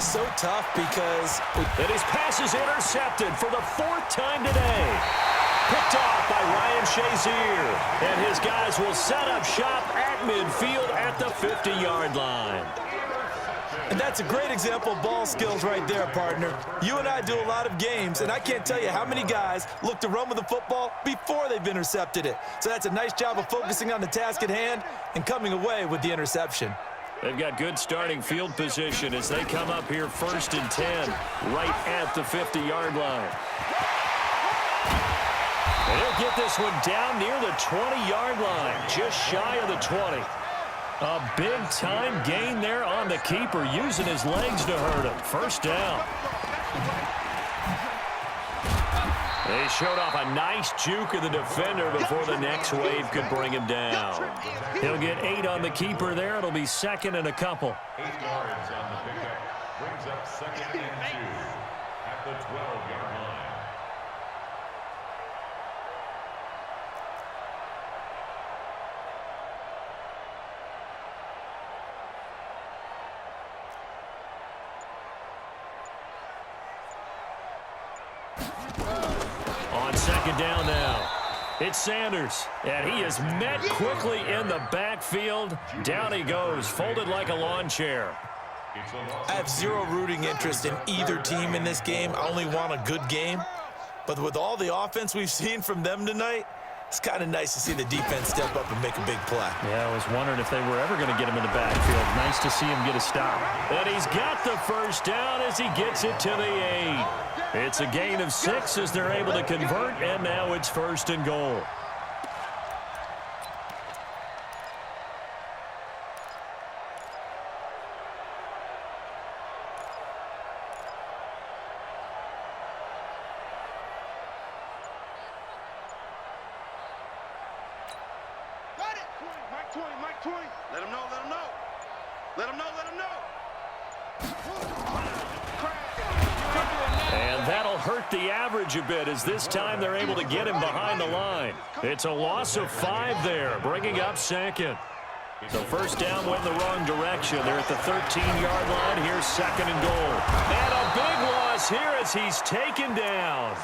So tough because... And his pass is intercepted for the 4th time today. Picked off by Ryan Shazier. And his guys will set up shop at midfield at the 50-yard line. And that's a great example of ball skills right there, partner. You and I do a lot of games, and I can't tell you how many guys look to run with the football before they've intercepted it. So that's a nice job of focusing on the task at hand and coming away with the interception. They've got good starting field position as they come up here 1st and 10, right at the 50-yard line. And he'll get this one down near the 20-yard line, just shy of the 20. A big-time gain there on the keeper, using his legs to hurt him. 1st down. They showed off a nice juke of the defender before the next wave could bring him down. He'll get 8 on the keeper there. It'll be 2nd and a couple. 8 yards on the pickup. Brings up 2nd and 2 at the 12-yard line. On 2nd down now, it's Sanders, and he is met quickly in the backfield. Down he goes, folded like a lawn chair. I have zero rooting interest in either team in this game. I only want a good game. But with all the offense we've seen from them tonight, it's kind of nice to see the defense step up and make a big play. Yeah, I was wondering if they were ever going to get him in the backfield. Nice to see him get a stop. And he's got the 1st down as he gets it to the 8. It's a gain of 6 as they're able to convert, and now it's 1st and goal. Mike 20. Let him know, let him know. Let him know, let him know. And that'll hurt the average a bit as this time they're able to get him behind the line. It's a loss of 5 there, bringing up 2nd. So 1st down went in the wrong direction. They're at the 13-yard line. Here's 2nd and goal. And a big loss here as he's taken down.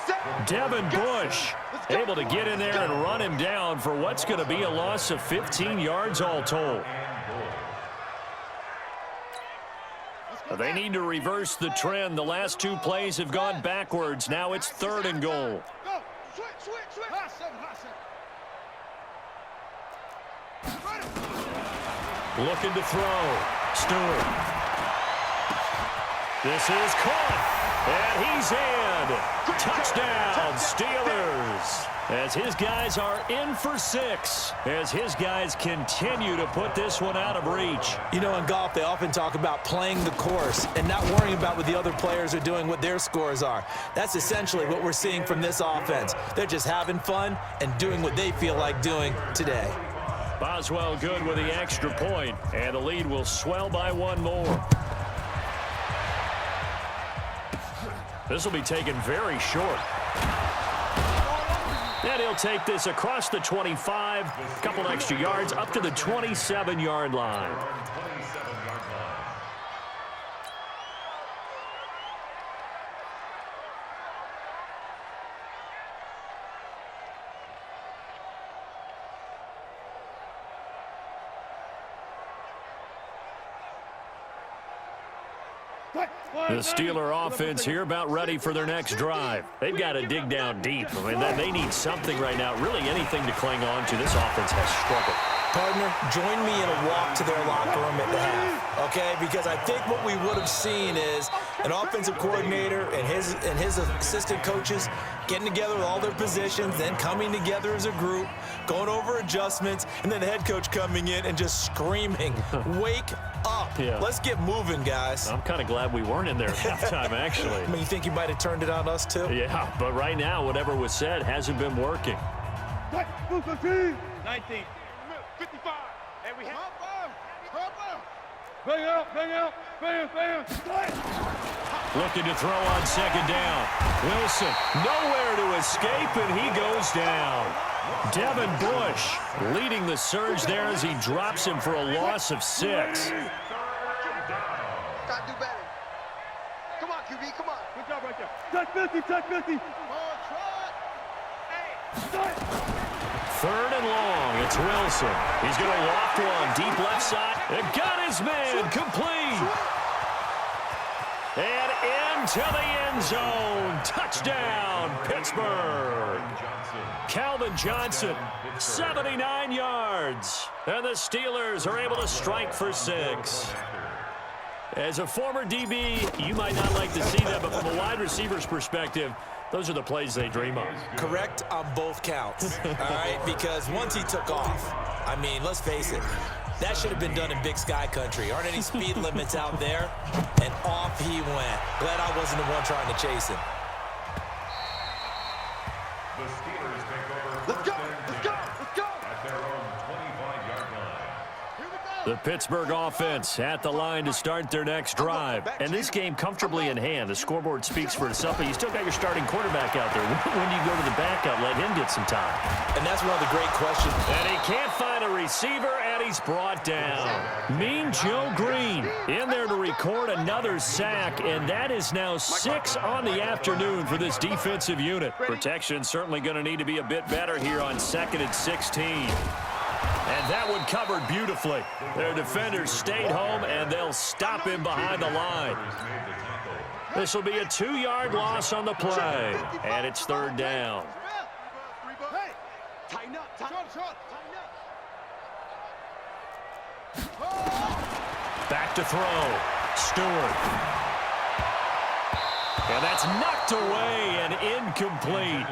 Devin Bush able to get in there and run him down for what's going to be a loss of 15 yards all told. They need to reverse the trend. The last 2 plays have gone backwards. Now it's 3rd and goal. Looking to throw. Stewart. This is caught. And he's in. Touchdown, Steelers. As his guys are in for 6. As his guys continue to put this one out of reach. You know, in golf, they often talk about playing the course and not worrying about what the other players are doing, what their scores are. That's essentially what we're seeing from this offense. They're just having fun and doing what they feel like doing today. Boswell good with the extra point, and the lead will swell by 1 more. This will be taken very short. And he'll take this across the 25, a couple extra yards up to the 27-yard line. The Steeler offense here about ready for their next drive. They've got to dig down deep. I mean, they need something right now, really anything to cling on to. This offense has struggled. Partner, join me in a walk to their locker room at the half, okay? Because I think what we would have seen is an offensive coordinator and his assistant coaches getting together with all their positions, then coming together as a group, going over adjustments, and then the head coach coming in and just screaming, wake up. Yeah. Let's get moving, guys. I'm kind of glad we weren't in there at halftime, actually. I mean, you think he might have turned it on us, too? Yeah, but right now, whatever was said hasn't been working. 19. 55. And we have bang out. Looking to throw on 2nd down. Wilson nowhere to escape, and he goes down. Devin Bush leading the surge there as he drops him for a loss of 6. Gotta do better. Come on, QB, come on. Good job right there. Check 50, check 50. Third and long. It's Wilson. He's going to loft one deep left side. And got his man complete. And into the end zone. Touchdown, Pittsburgh. Calvin Johnson, 79 yards. And the Steelers are able to strike for 6. As a former DB, you might not like to see that, but from a wide receiver's perspective, those are the plays they dream of. Correct on both counts, all right? Because once he took off, I mean, let's face it, that should have been done in Big Sky country. Aren't any speed limits out there? And off he went. Glad I wasn't the one trying to chase him. The Steelers take over. Let's go, let's go, let's go. At their own 25-yard line. The Pittsburgh offense at the line to start their next drive. And this game comfortably in hand. The scoreboard speaks for itself, but you still got your starting quarterback out there. When do you go to the backup? Let him get some time. And that's one of the great questions. And he can't find a receiver, and he's brought down. Mean Joe Green in there to record another sack, and that is now 6 on the afternoon for this defensive unit. Protection certainly going to need to be a bit better here on 2nd and 16. And that one covered beautifully. Their defenders stayed home, and they'll stop him behind the line. This will be a 2-yard loss on the play, and it's 3rd down. Tighten up, tighten up. Back to throw. Stewart. And that's knocked away and incomplete.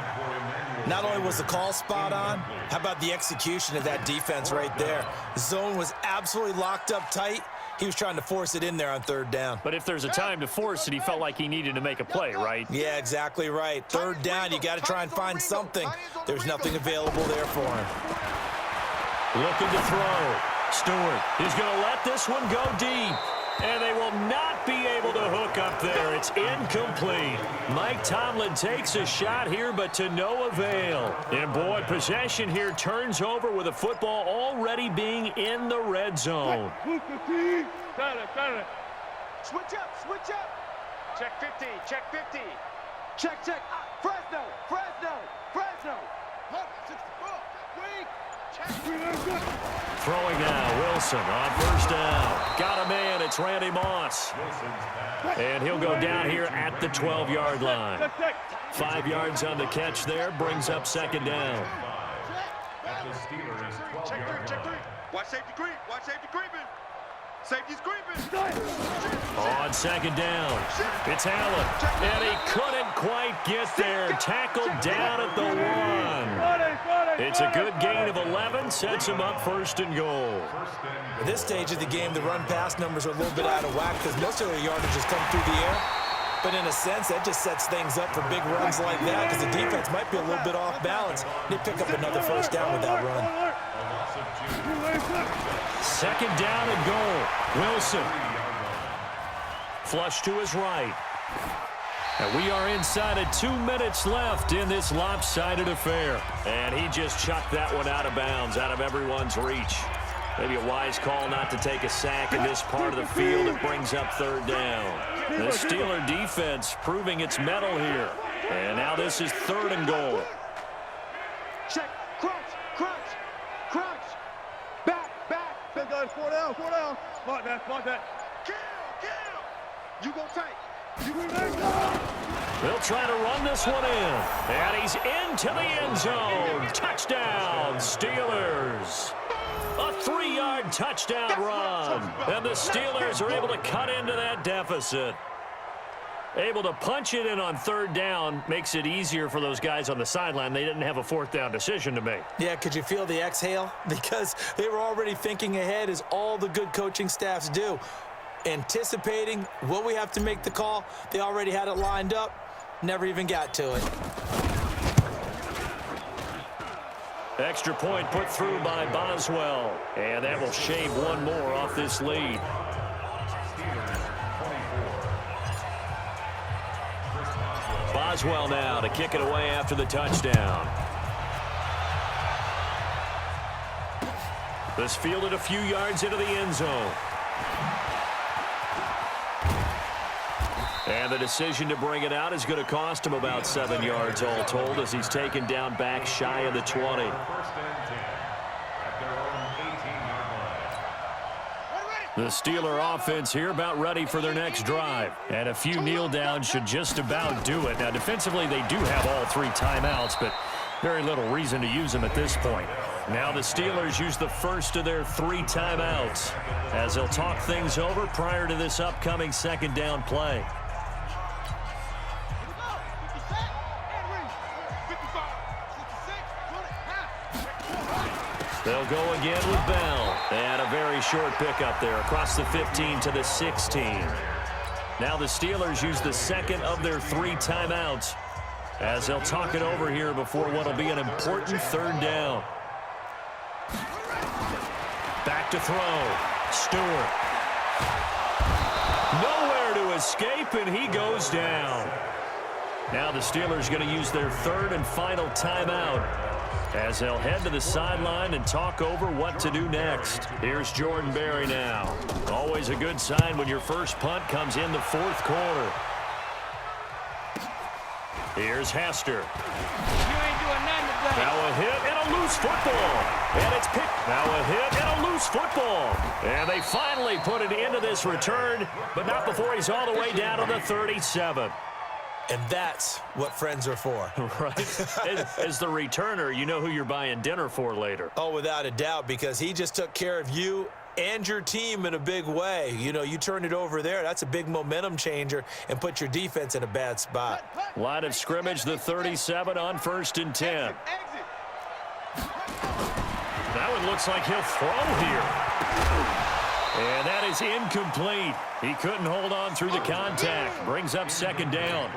Not only was the call spot on, how about the execution of that defense right there? The zone was absolutely locked up tight. He was trying to force it in there on 3rd down. But if there's a time to force it, he felt like he needed to make a play, right? Yeah, exactly right. 3rd down, you got to try and find something. There's nothing available there for him. Looking to throw. Stewart is going to let this one go deep. And they will not be able to hook up there. It's incomplete. Mike Tomlin takes a shot here, but to no avail. And boy, possession here turns over with a football already being in the red zone. Switch up, switch up. Check 50, check 50. Check, check. Fresno, Fresno, Fresno. Throwing now, Wilson on 1st down. Got a man, it's Randy Moss. And he'll go down here at the 12-yard line. 5 yards on the catch there, brings up 2nd down. At the Steelers' 12-yard line. Watch safety creep, watch safety creeping. Safety's creeping. On 2nd down, it's Allen. And he couldn't quite get there. Tackled down at the 1. It's a good gain of 11, sets him up 1st and goal. At this stage of the game, the run-pass numbers are a little bit out of whack because most of their yardage has come through the air. But in a sense, that just sets things up for big runs like that because the defense might be a little bit off balance. They pick up another 1st down with that run. 2nd down and goal. Wilson. Flush to his right. And we are inside of 2 minutes left in this lopsided affair. And he just chucked that one out of bounds, out of everyone's reach. Maybe a wise call not to take a sack in this part of the field. It brings up 3rd down. The Steeler defense proving its mettle here. And now this is 3rd and goal. Check, crunch, crunch, crunch. Back, back. Hey guys, 4 down, 4 down. Smart that, smart that. Kill. You go tight. They'll try to run this one in. And he's into the end zone. Touchdown, Steelers. A 3-yard touchdown run. And the Steelers are able to cut into that deficit. Able to punch it in on 3rd down makes it easier for those guys on the sideline. They didn't have a 4th down decision to make. Yeah, could you feel the exhale? Because they were already thinking ahead as all the good coaching staffs do. Anticipating, will we have to make the call? They already had it lined up. Never even got to it. Extra point put through by Boswell. And that will shave one more off this lead. Boswell now to kick it away after the touchdown. This fielded a few yards into the end zone. And the decision to bring it out is going to cost him about 7 yards all told as he's taken down back shy of the 20. First and 10 at their own 18-yard line. The Steeler offense here about ready for their next drive. And a few kneel downs should just about do it. Now, defensively, they do have all 3 timeouts, but very little reason to use them at this point. Now the Steelers use the first of their 3 timeouts as they'll talk things over prior to this upcoming second down play. They'll go again with Bell. And a very short pickup there across the 15 to the 16. Now the Steelers use the second of their 3 timeouts as they'll talk it over here before what will be an important third down. Back to throw. Stewart. Nowhere to escape, and he goes down. Now the Steelers going to use their 3rd and final timeout as they'll head to the sideline and talk over what to do next. Here's Jordan Berry now. Always a good sign when your first punt comes in the 4th quarter. Here's Hester. You ain't doing nothing today. Now a hit and a loose football. And it's picked. Now a hit and a loose football. And they finally put it into this return, but not before he's all the way down to the 37. And that's what friends are for. Right. As the returner, you know who you're buying dinner for later. Oh, without a doubt, because he just took care of you and your team in a big way. You know, you turned it over there. That's a big momentum changer and put your defense in a bad spot. Line of scrimmage, the 37 on 1st and 10. That one looks like he'll throw here. And that is incomplete. He couldn't hold on through the contact. Brings up 2nd down.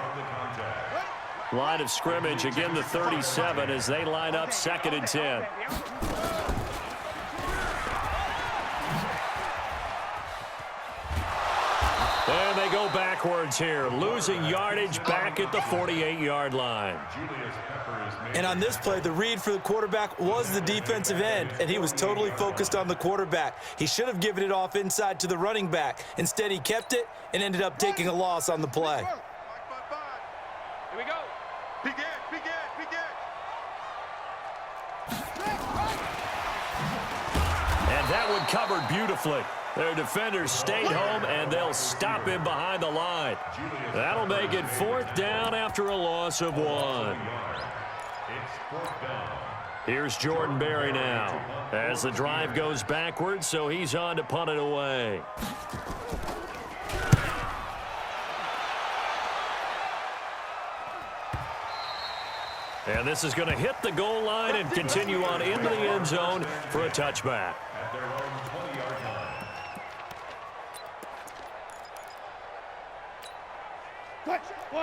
Line of scrimmage, again the 37 as they line up 2nd and 10. And they go backwards here, losing yardage back at the 48-yard line. And on this play, the read for the quarterback was the defensive end, and he was totally focused on the quarterback. He should have given it off inside to the running back. Instead, he kept it and ended up taking a loss on the play. Here we go. Begin. And that one covered beautifully. Their defenders stayed home, and they'll stop him behind the line. That'll make it 4th down after a loss of 1. Here's Jordan Berry now as the drive goes backwards, so he's on to punt it away. And this is going to hit the goal line and continue on into the end zone for a touchback. At their own 20-yard line.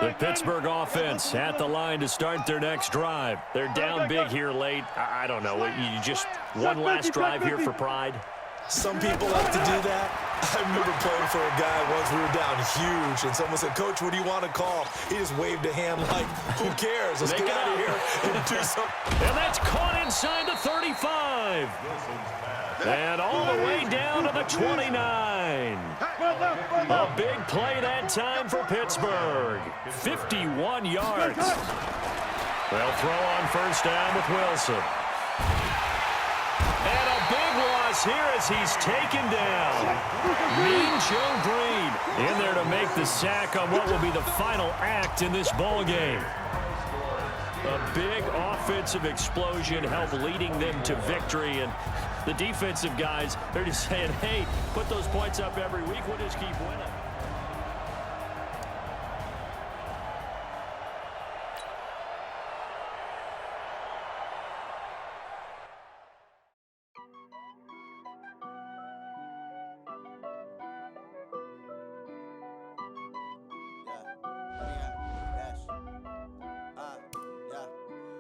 The Pittsburgh offense at the line to start their next drive. They're down big here late. I don't know. You just one last drive here for pride. Some people like to do that. I remember playing for a guy once. We were down huge, and someone said, "Coach, what do you want to call?" He just waved a hand like, "Who cares? Let's get out of here and do something." And that's caught inside the 35. And all the way down to the 29. A big play that time for Pittsburgh. 51 yards. They'll throw on 1st down with Wilson. And a big loss here as he's taken down. Mean Joe Green in there to make the sack on what will be the final act in this ball game. A big offensive explosion helped leading them to victory, and the defensive guys, they're just saying, hey, put those points up every week, we'll just keep winning.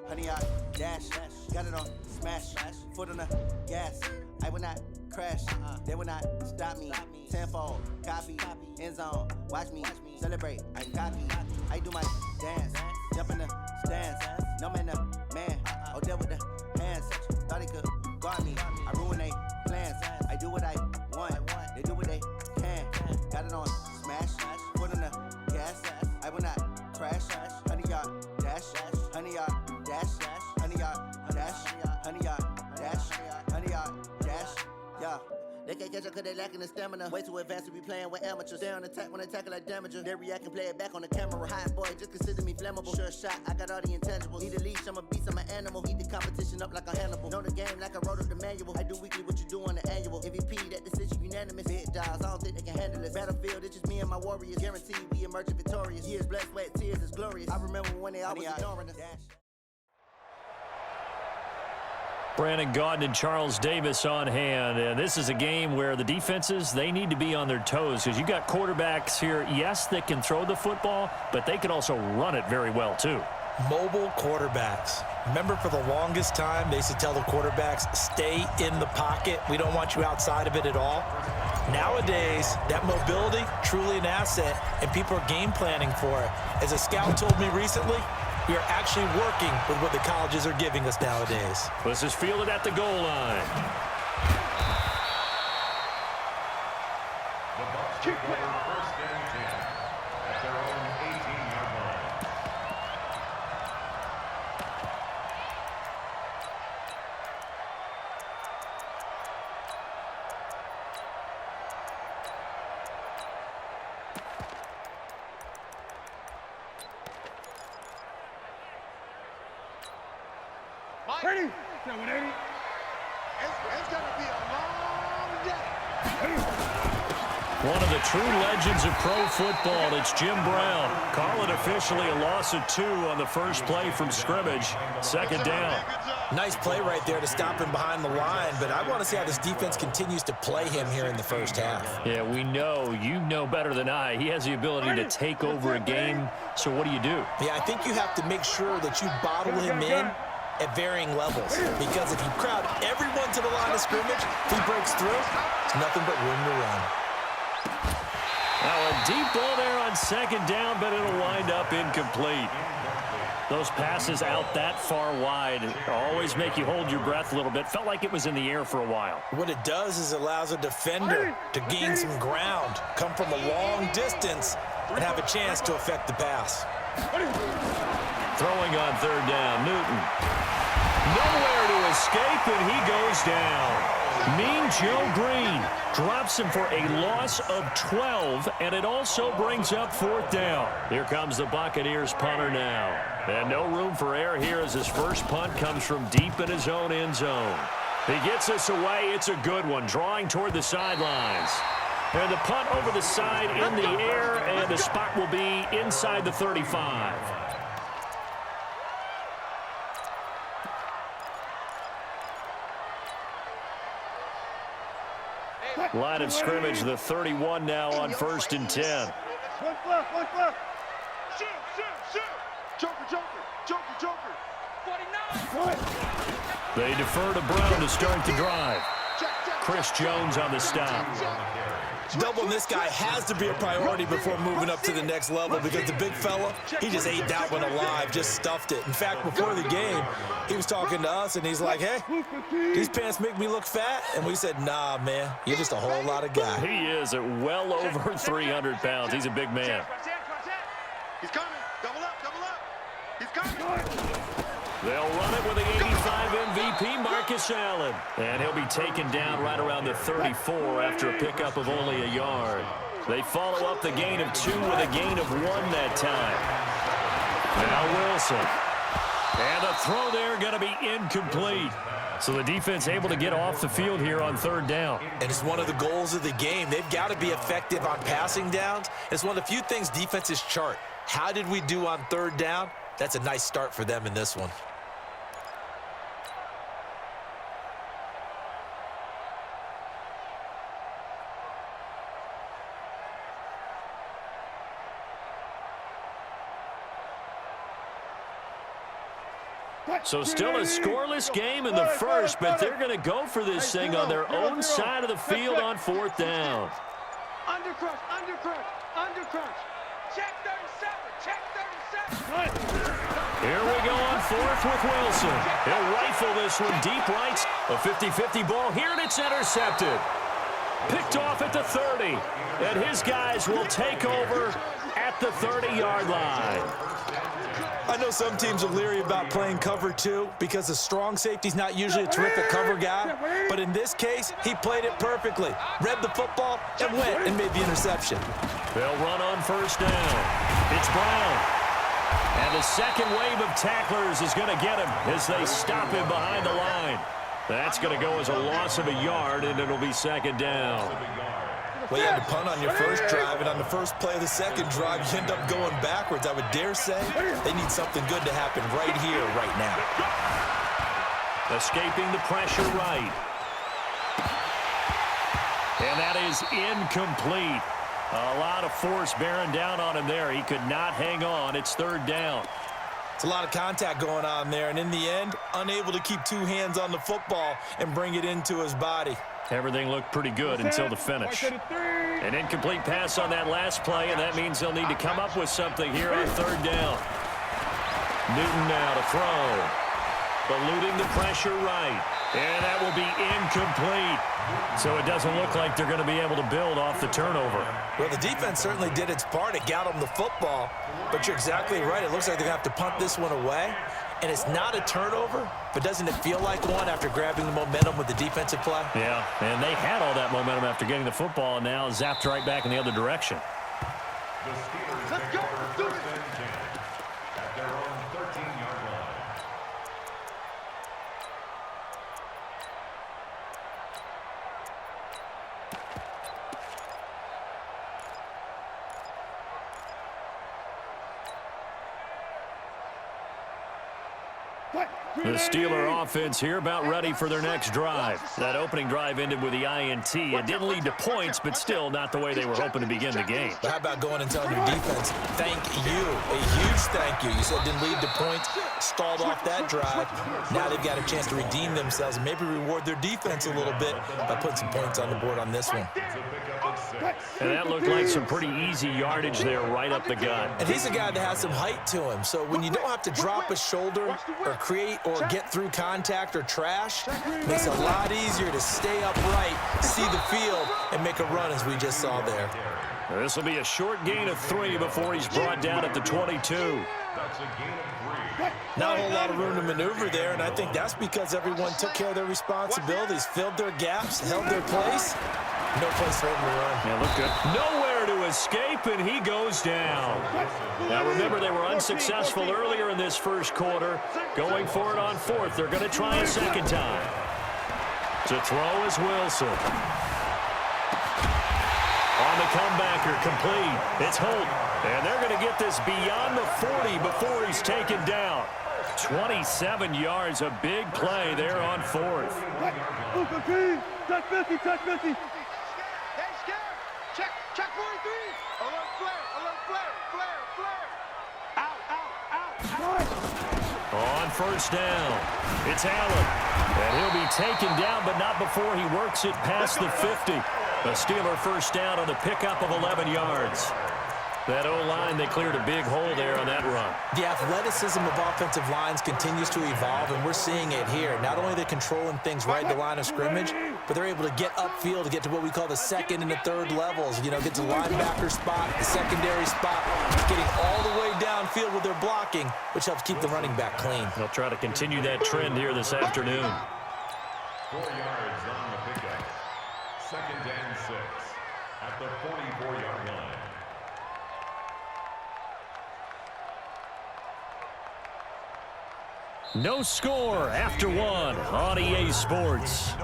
Honey, I dash, got it on smash, foot on the gas. I will not crash, they will not stop me. Tenfold, copy, end zone, watch me celebrate. I copy, I do my dance, jump in the stands. No man, the man, oh, there with the hands. Thought he could guard me, I ruin they plans. I do what I want, they do what they can. Got it on smash, foot on the gas. catch up cause they lacking the stamina. Way too advanced to be playing with amateurs. Stay on attack when they tackle like damager. They react and play it back on the camera. Hot boy, just consider me flammable. Sure shot, I got all the intangibles. Need a leash, I'm a beast, I'm an animal. Eat the competition up like a Hannibal. Know the game like I wrote up the manual. I do weekly what you do on the annual. MVP, that decision unanimous. Big dogs, I don't think they can handle it. Battlefield, it's just me and my warriors. Guaranteed we emerging victorious. Years, blood, sweat, tears, it's glorious. I remember when they always ignoring us. Brandon Gaudin and Charles Davis on hand, and this is a game where the defenses, they need to be on their toes because you got quarterbacks here, yes, that can throw the football, but they can also run it very well too. Mobile quarterbacks. Remember, for the longest time, they used to tell the quarterbacks, stay in the pocket. We don't want you outside of it at all. Nowadays, that mobility, truly an asset, and people are game planning for it. As a scout told me recently, we are actually working with what the colleges are giving us nowadays. This is fielded at the goal line. The Bucs take over first and 10 at their own 18-yard line. Ready? 180. It's going to be a long day. One of the true legends of pro football, it's Jim Brown. Call it officially a loss of 2 on the first play from scrimmage. Second down. Nice play right there to stop him behind the line, but I want to see how this defense continues to play him here in the first half. Yeah, we know, you know better than I, he has the ability to take over a game, so what do? Yeah, I think you have to make sure that you bottle him in at varying levels, because if you crowd everyone to the line of scrimmage, if he breaks through, it's nothing but room to run. Now a deep ball there on second down, but it'll wind up incomplete. Those passes out that far wide always make you hold your breath a little bit. Felt like it was in the air for a while. What it does is allows a defender to gain some ground, come from a long distance, and have a chance to affect the pass. Throwing on third down, Newton. Nowhere to escape, and he goes down. Mean Joe Green drops him for a loss of 12, and it also brings up fourth down. Here comes the Buccaneers punter now. And no room for error here as his first punt comes from deep in his own end zone. He gets this away. It's a good one, drawing toward the sidelines. And the punt over the side in the air, and the spot will be inside the 35. Line of scrimmage, the 31 now on first and 10. One left, one left. Shoot, shoot, shoot. Joker, Joker, Joker, Joker. 49. They defer to Brown to start the drive. Chris Jones on the stop. Doubling this guy has to be a priority before moving up to the next level, because the big fella, he just ate that one alive, just stuffed it. In fact, before the game, he was talking to us, and he's like, hey, these pants make me look fat? And we said, nah, man, you're just a whole lot of guy. He is at well over 300 pounds. He's a big man. He's coming. Double up, double up. He's coming. They'll run it with the 85 MVP, Marcus Allen. And he'll be taken down right around the 34 after a pickup of only a yard. They follow up the gain of 2 with a gain of 1 that time. Now Wilson. And the throw there going to be incomplete. So the defense able to get off the field here on third down. And it's one of the goals of the game. They've got to be effective on passing downs. It's one of the few things defenses chart. How did we do on third down? That's a nice start for them in this one. So still a scoreless game in the first, but they're going to go for this thing on their own side of the field on fourth down. Under crunch, under crunch, under crunch. Check 37, check 37. Here we go on fourth with Wilson. He'll rifle this one deep right. A 50-50 ball here, and it's intercepted. Picked off at the 30, and his guys will take over at the 30-yard line. I know some teams are leery about playing cover 2 because the strong safety's not usually a terrific cover guy, but in this case, he played it perfectly. Read the football and went and made the interception. They'll run on first down. It's Brown. And the second wave of tacklers is going to get him as they stop him behind the line. That's going to go as a loss of a yard, and it'll be second down. Well, you had to punt on your first drive, and on the first play of the second drive, you end up going backwards. I would dare say they need something good to happen right here, right now. Escaping the pressure right. And that is incomplete. A lot of force bearing down on him there. He could not hang on. It's third down. It's a lot of contact going on there, and in the end, unable to keep 2 hands on the football and bring it into his body. Everything looked pretty good until the finish. An incomplete pass on that last play, and that means they'll need to come up with something here on third down. Newton now to throw. Eluding the pressure right. And that will be incomplete. So it doesn't look like they're going to be able to build off the turnover. Well, the defense certainly did its part. It got them the football. But you're exactly right. It looks like they're going to have to punt this one away. And it's not a turnover, but doesn't it feel like one after grabbing the momentum with the defensive play? Yeah, and they had all that momentum after getting the football, and now zapped right back in the other direction. The Steelers take over first and 10 at their own 13-yard line. The Steeler offense here about ready for their next drive. That opening drive ended with the INT. It didn't lead to points, but still not the way they were hoping to begin the game. But how about going and telling your defense, thank you, a huge thank you. You said it didn't lead to points, stalled off that drive. Now they've got a chance to redeem themselves and maybe reward their defense a little bit by putting some points on the board on this one. And that looked like some pretty easy yardage there right up the gut. And he's a guy that has some height to him, so when you don't have to drop a shoulder or create or get through contact or trash, it makes it a lot easier to stay upright, see the field, and make a run as we just saw there. This will be a short gain of 3 before he's brought down at the 22. That's a gain of 3. Not a whole lot of room to maneuver there, and I think that's because everyone took care of their responsibilities, filled their gaps, held their place. No place for him to run. Yeah, look good. Nowhere to escape, and he goes down. Now, remember, they were unsuccessful earlier in this first quarter. Going for it on fourth. They're going to try a second time. To throw is Wilson. On the comebacker, complete. It's Holt. And they're going to get this beyond the 40 before he's taken down. 27 yards, a big play there on fourth. Touch 50, touch 50. Check 43. Alert flare. Out. On first down, it's Allen. And he'll be taken down, but not before he works it past the 50. A Steeler first down on the pickup of 11 yards. That O-line, they cleared a big hole there on that run. The athleticism of offensive lines continues to evolve, and we're seeing it here. Not only are they controlling things right at the line of scrimmage, but they're able to get upfield to get to what we call the second and the third levels. You know, get to the linebacker spot, the secondary spot, getting all the way downfield with their blocking, which helps keep the running back clean. They'll try to continue that trend here this afternoon. 4 yards on the pickup. Second and 6 at the 44-yard line. No score after one on EA Sports.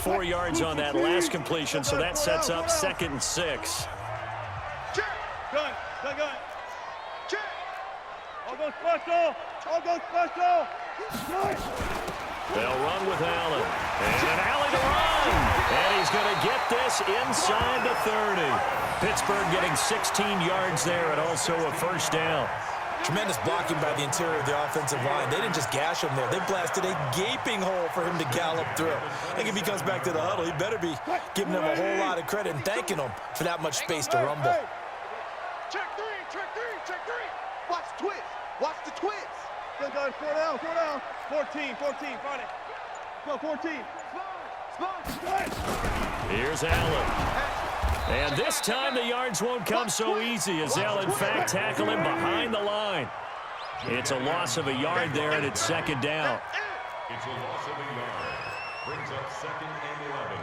4 yards on that last completion, so that sets up second and 6. Gun. Check. All go special. They'll run with Allen. And Allen to run. And he's going to get this inside the 30. Pittsburgh getting 16 yards there and also a first down. Tremendous blocking by the interior of the offensive line. They didn't just gash him there. They blasted a gaping hole for him to gallop through. I think if he comes back to the huddle, he better be giving them a whole lot of credit and thanking them for that much space to rumble. Check three. Watch the twist. Good guys, 4 down. 14, Friday. Go, 14. Small. Here's Allen. And this time the yards won't come so easy as they'll, in fact, tackle him behind the line. It's a loss of a yard there, and it's second down. It's a loss of a yard. Brings up 2nd and 11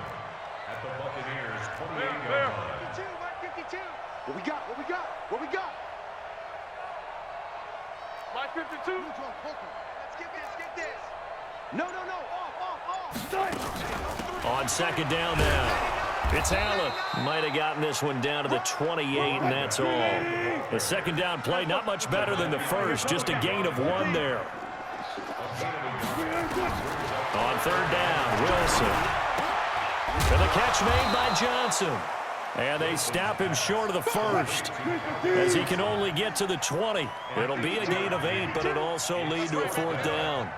at the Buccaneers' 28-yard line. 52. What we got? What we got? What we got? My 52. Let's get this. No. Off. On second down now. It's Allen. Might have gotten this one down to the 28, and that's all. The second down play, not much better than the first, just a gain of 1 there. On third down, Wilson. And the catch made by Johnson. And they stop him short of the first as he can only get to the 20. It'll be a gain of 8, but it'll also lead to a 4th down.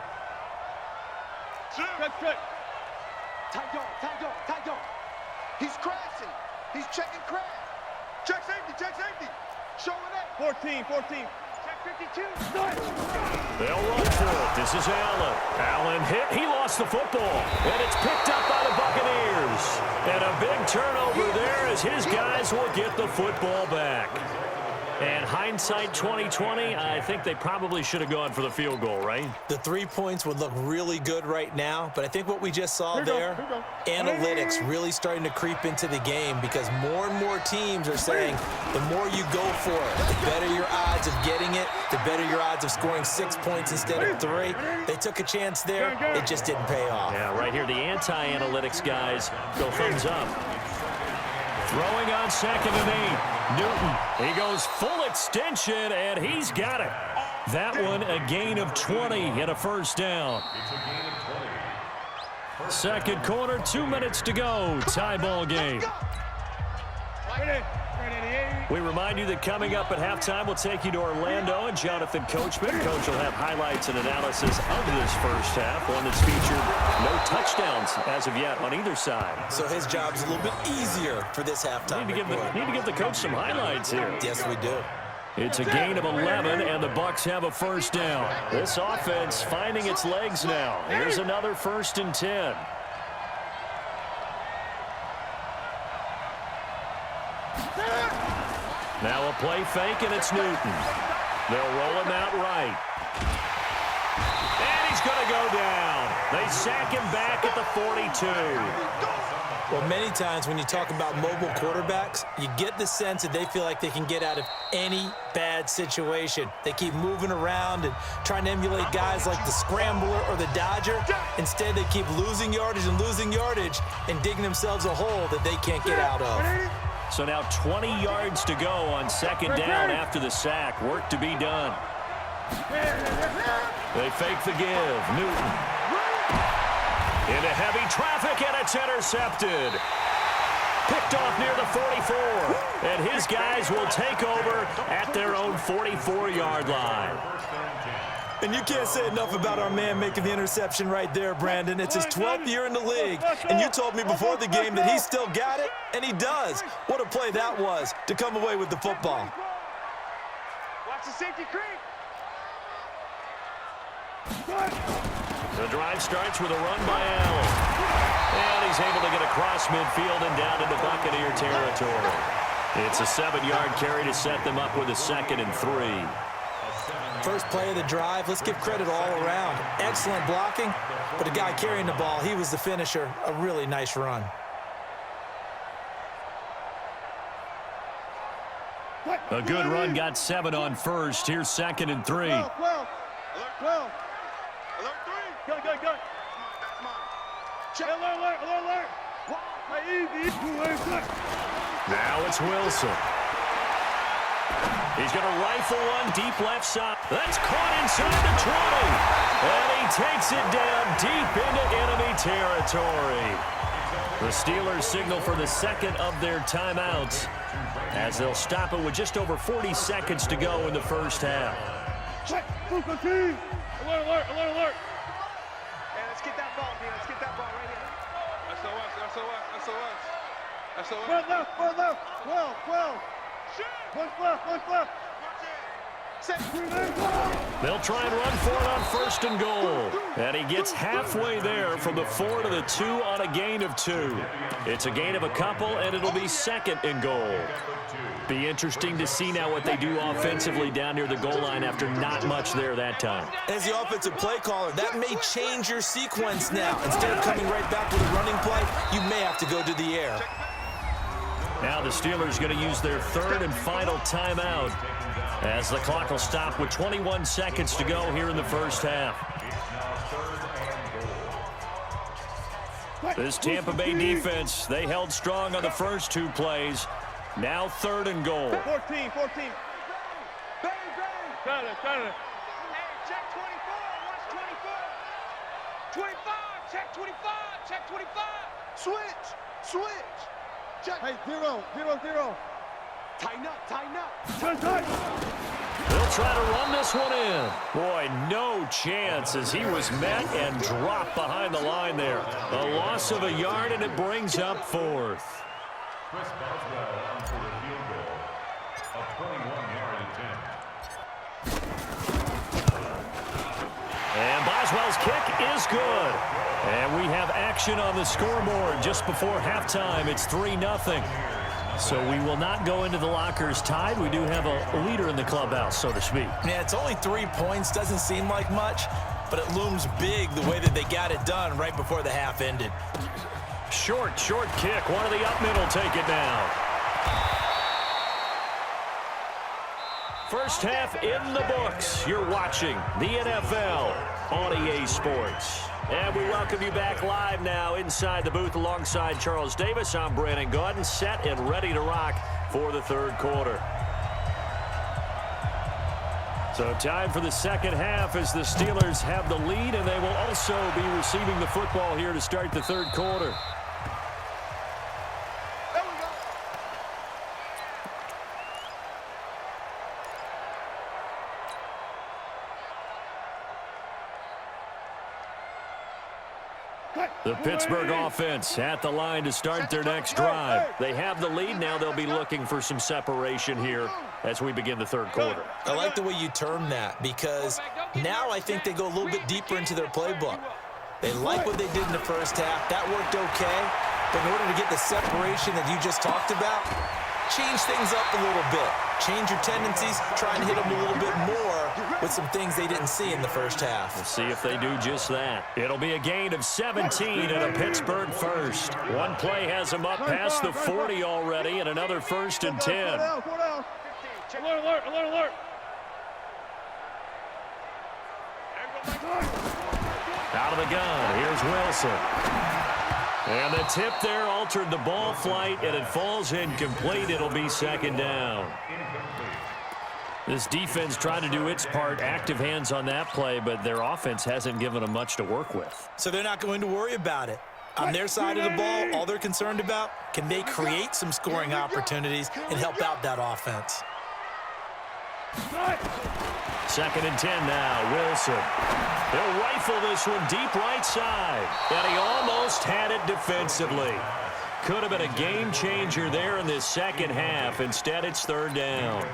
Tight dog. He's crashing. He's checking crash. Check safety. Showing up. 14. Check 52. They'll run for it. This is Allen. Allen hit. He lost the football. And it's picked up by the Buccaneers. And a big turnover there as his guys will get the football back. And hindsight 2020, I think they probably should have gone for the field goal, right? The 3 points would look really good right now, but I think what we just saw there, analytics really starting to creep into the game because more and more teams are saying the more you go for it, the better your odds of getting it, the better your odds of scoring 6 points instead of 3. They took a chance there. It just didn't pay off. Yeah, right here, the anti-analytics guys go thumbs up. Throwing on 2nd and 8. Newton, he goes full extension, and he's got it. That one, a gain of 20 and a 1st down. Second quarter, 2 minutes to go. Tie ball game. We remind you that coming up at halftime, we'll take you to Orlando and Jonathan Coachman. Coach will have highlights and analysis of this first half, one that's featured no touchdowns as of yet on either side. So his job's a little bit easier for this halftime. Need to give the coach some highlights here. Yes, we do. It's a gain of 11, and the Bucs have a 1st down. This offense finding its legs now. Here's another 1st and 10. Now a play fake, and it's Newton. They'll roll him out right. And he's going to go down. They sack him back at the 42. Well, many times when you talk about mobile quarterbacks, you get the sense that they feel like they can get out of any bad situation. They keep moving around and trying to emulate guys like the Scrambler or the Dodger. Instead, they keep losing yardage and digging themselves a hole that they can't get out of. So now 20 yards to go on 2nd down after the sack. Work to be done. They fake the give. Newton. Into heavy traffic, and it's intercepted. Picked off near the 44. And his guys will take over at their own 44-yard line. And you can't say enough about our man making the interception right there, Brandon. It's his 12th year in the league, and you told me before the game that he still got it, and he does. What a play that was to come away with the football. Watch the safety creep. The drive starts with a run by Allen. And he's able to get across midfield and down into Buccaneer territory. It's a 7-yard carry to set them up with a 2nd and 3. First play of the drive, let's give credit all around. Excellent blocking, but the guy carrying the ball, he was the finisher. A really nice run. A good run, got 7 on first. Here's 2nd and 3. 12. Alert 3. Go. Check. Alert. Now it's Wilson. He's going to rifle one deep left side. That's caught inside the 20. And he takes it down deep into enemy territory. The Steelers signal for the 2nd of their timeouts as they'll stop it with just over 40 seconds to go in the first half. Alert. Hey, let's get that ball, man. Let's get that ball right here. SOS. One left. 12. One left. They'll try and run for it on 1st and goal. And he gets halfway there from the 4 to the 2 on a gain of 2. It's a gain of a couple, and it'll be 2nd and goal. Be interesting to see now what they do offensively down near the goal line after not much there that time. As the offensive play caller, that may change your sequence now. Instead of coming right back with a running play, you may have to go to the air. Now the Steelers going to use their 3rd and final timeout as the clock will stop with 21 seconds to go here in the first half. This Tampa Bay defense, they held strong on the first 2 plays. Now 3rd and goal. 14. Got it. Hey, check 24. Watch 24. 25. Check 25. Check 25. Switch. Check. Hey, 0. Tighten up. Tight. They'll try to run this one in. Boy, no chance as he was met and dropped behind the line there. A loss of a yard, and it brings up 4th. Chris Boswell on for the field goal. A 21-yard attempt. And Boswell's kick is good. And we have action on the scoreboard just before halftime. It's 3-0. So we will not go into the lockers tied. We do have a leader in the clubhouse, so to speak. Yeah, it's only 3 points. Doesn't seem like much, but it looms big the way that they got it done right before the half ended. Short kick. One of the up middle take it down. First half in the books. You're watching the NFL on EA Sports. And we welcome you back live now inside the booth alongside Charles Davis. I'm Brandon Gaudin, set and ready to rock for the 3rd quarter. So time for the 2nd half as the Steelers have the lead, and they will also be receiving the football here to start the 3rd quarter. The Pittsburgh offense at the line to start their next drive. They have the lead. Now they'll be looking for some separation here as we begin the 3rd quarter. I like the way you term that because now I think they go a little bit deeper into their playbook. They like what they did in the first half. That worked okay. But in order to get the separation that you just talked about, change things up a little bit. Change your tendencies. Try and hit them a little bit more with some things they didn't see in the first half. We'll see if they do just that. It'll be a gain of 17 and a Pittsburgh first. One play has them up past the 40 already, and another 1st and 10. Alert. Out of the gun, here's Wilson. And the tip there altered the ball flight, and it falls incomplete. It'll be 2nd down. This defense tried to do its part, active hands on that play, but their offense hasn't given them much to work with. So they're not going to worry about it. On their side of the ball, all they're concerned about, can they create some scoring opportunities and help out that offense? 2nd and 10 now, Wilson. He'll rifle this one deep right side, and he almost had it defensively. Could have been a game changer there in this 2nd half. Instead, it's 3rd down.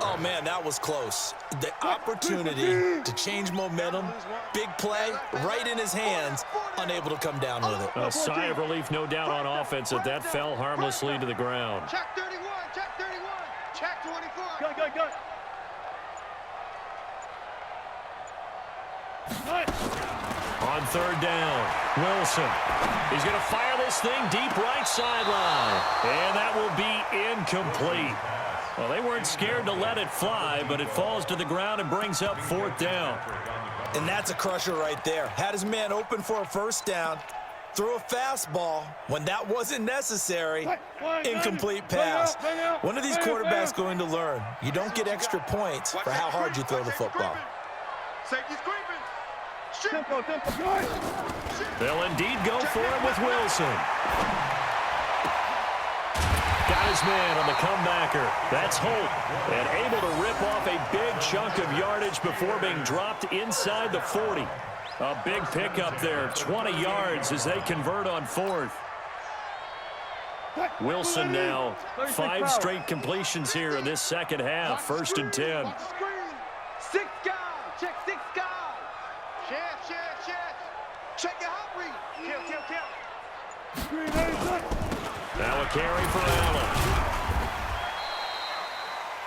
Oh, man, that was close. The opportunity to change momentum, big play, right in his hands, unable to come down with it. A sigh of relief, no doubt, on offense that that fell harmlessly to the ground. Check 31. Check 24. Go. On 3rd down, Wilson. He's going to fire this thing deep right sideline. And that will be incomplete. Well, they weren't scared to let it fly, but it falls to the ground and brings up 4th down. And that's a crusher right there. Had his man open for a 1st down, threw a fastball when that wasn't necessary. Incomplete pass. One of these quarterbacks going to learn. You don't get extra points for how hard you throw the football. Safety's creeping. Tempo. They'll indeed go for it with Wilson. Got his man on the comebacker. That's Holt. And able to rip off a big chunk of yardage before being dropped inside the 40. A big pickup there, 20 yards as they convert on 4th. Wilson now 5 straight completions here in this second half. 1st and 10. 6 guys. Check 6 guys. Share. Check your hot read. Kill. Now a carry for Allen.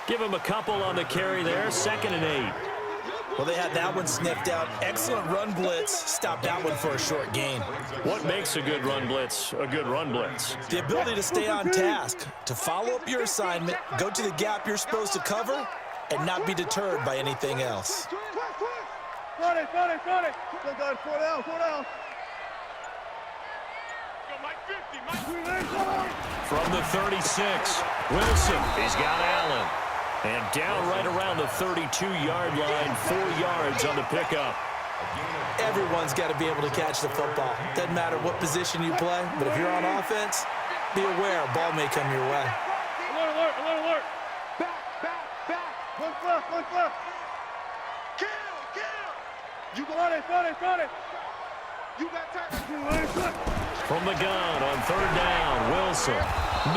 Give him a couple on the carry there. 2nd and 8. Well, they had that one sniffed out. Excellent run blitz. Stopped that one for a short gain. What makes a good run blitz a good run blitz? The ability to stay on task, to follow up your assignment, go to the gap you're supposed to cover, and not be deterred by anything else. Got it. Go, 4 down. From the 36, Wilson. He's got Allen. And down right around the 32-yard line, 4 yards on the pickup. Everyone's got to be able to catch the football. Doesn't matter what position you play, but if you're on offense, be aware a ball may come your way. Alert. Back. One left. Kill. You got it. You got time. From the gun on 3rd down, Wilson.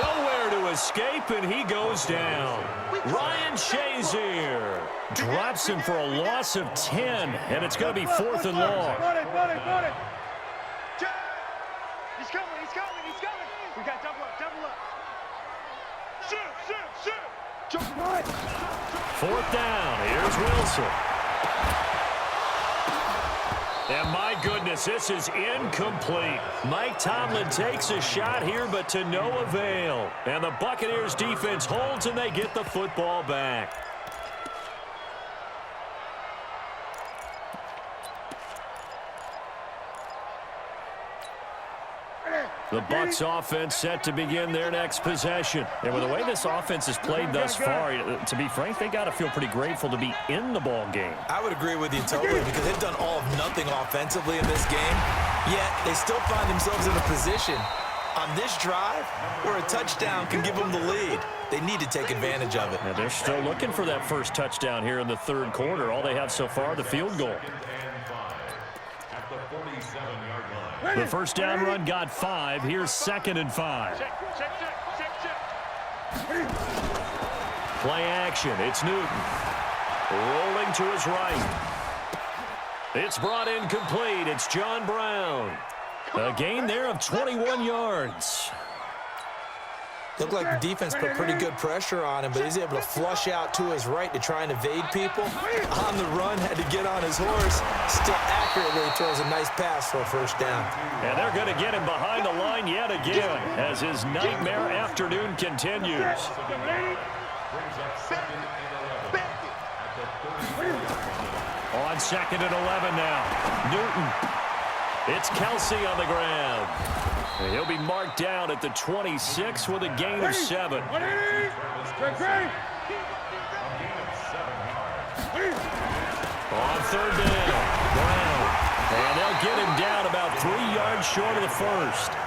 Nowhere to escape, and he goes down. Ryan Shazier drops him for a loss of 10, and it's going to be 4th and long. Got it. He's coming. We got double up. Shoot. 4th down, here's Wilson. And my goodness, this is incomplete. Mike Tomlin takes a shot here, but to no avail. And the Buccaneers defense holds, and they get the football back. The Bucs offense set to begin their next possession. And with the way this offense has played thus far, to be frank, they got to feel pretty grateful to be in the ball game. I would agree with you totally because they've done all of nothing offensively in this game, yet they still find themselves in a position on this drive where a touchdown can give them the lead. They need to take advantage of it. And they're still looking for that first touchdown here in the 3rd quarter. All they have so far, the field goal. The 1st down run got 5. Here's 2nd and 5. Check. Play action. It's Newton. Rolling to his right. It's brought in complete. It's John Brown. A gain there of 21 yards. Looked like the defense put pretty good pressure on him, but he's able to flush out to his right to try and evade people. On the run, had to get on his horse. Still accurately throws a nice pass for a 1st down. And they're going to get him behind the line yet again as his nightmare afternoon continues. On 2nd and 11 now. Newton. It's Kelsey on the ground. And he'll be marked down at the 26 with a gain of 7. On 3rd down, Brown. And they'll get him down about 3 yards short of the 1st.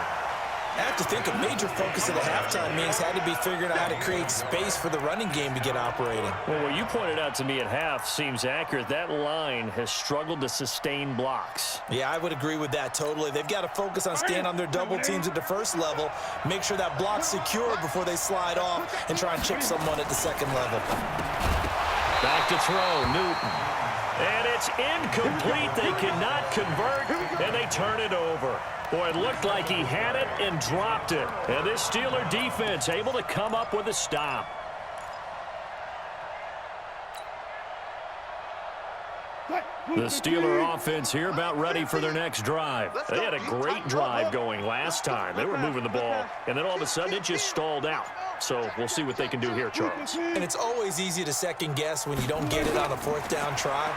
I have to think a major focus of the halftime meetings had to be figuring out how to create space for the running game to get operating. Well, what you pointed out to me at half seems accurate. That line has struggled to sustain blocks. Yeah, I would agree with that totally. They've got to focus on staying on their double teams at the 1st level, make sure that block's secure before they slide off and try and chip someone at the 2nd level. Back to throw, Newton. And it's incomplete. They cannot convert, and they turn it over. Boy, it looked like he had it and dropped it. And this Steeler defense able to come up with a stop. The Steeler offense here about ready for their next drive. They had a great drive going last time. They were moving the ball, and then all of a sudden it just stalled out. So we'll see what they can do here, Charles. And it's always easy to second guess when you don't get it on a 4th down try.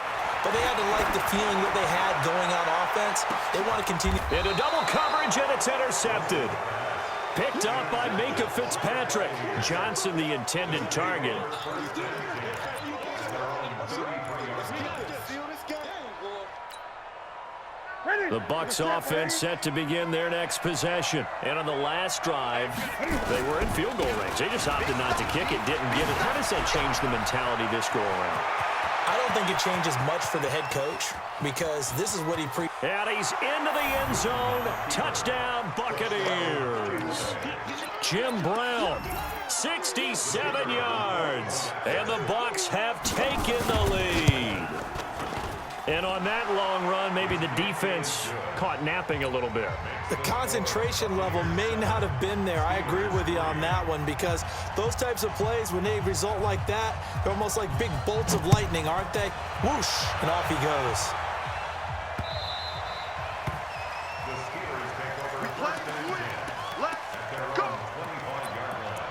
But they had to like the feeling that they had going on offense. They want to continue. Into double coverage, and it's intercepted. Picked up by Minka Fitzpatrick. Johnson, the intended target. The Bucs offense set to begin their next possession. And on the last drive, they were in field goal range. They just opted not to kick it, didn't get it. How does that change the mentality this go around? I don't think it changes much for the head coach because this is what he And he's into the end zone. Touchdown, Buccaneers. Jim Brown, 67 yards. And the Bucs have taken the lead. And on that long run, maybe the defense caught napping a little bit. The concentration level may not have been there. I agree with you on that one because those types of plays, when they result like that, they're almost like big bolts of lightning, aren't they? Whoosh, and off he goes. The Steelers take over first and 10 at their own 25-yard line.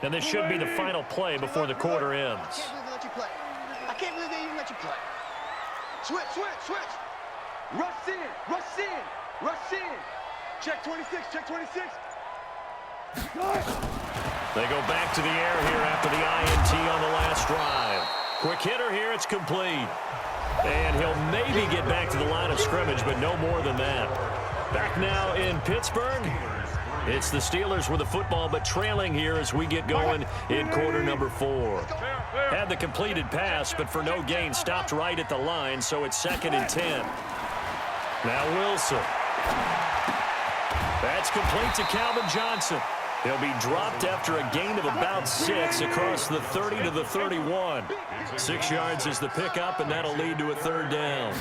And this should be the final play before the quarter ends. I can't believe they even let you play. Switch, switch, switch. Rush in, rush in, rush in. Check 26, check 26. They go back to the air here after the INT on the last drive. Quick hitter here, it's complete. And he'll maybe get back to the line of scrimmage, but no more than that. Back now in Pittsburgh. It's the Steelers with the football, but trailing here as we get going in quarter number 4. Had the completed pass, but for no gain, stopped right at the line, so it's 2nd and 10. Now Wilson. That's complete to Calvin Johnson. He'll be dropped after a gain of about 6 across the 30 to the 31. 6 yards is the pickup, and that'll lead to a 3rd down.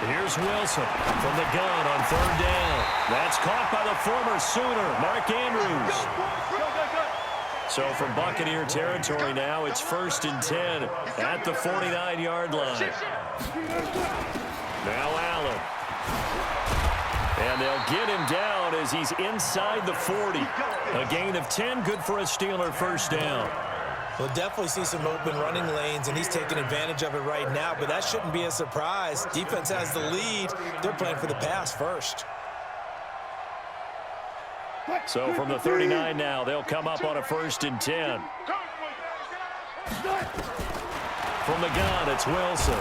Here's Wilson from the gun on 3rd down. That's caught by the former Sooner, Mark Andrews. So from Buccaneer territory now, it's 1st and 10 at the 49-yard line. Now Allen. And they'll get him down as he's inside the 40. A gain of 10, good for a Steeler 1st down. We'll definitely see some open running lanes, and he's taking advantage of it right now, but that shouldn't be a surprise. Defense has the lead. They're playing for the pass first. So from the 39 now, they'll come up on a 1st and 10. From the gun, it's Wilson.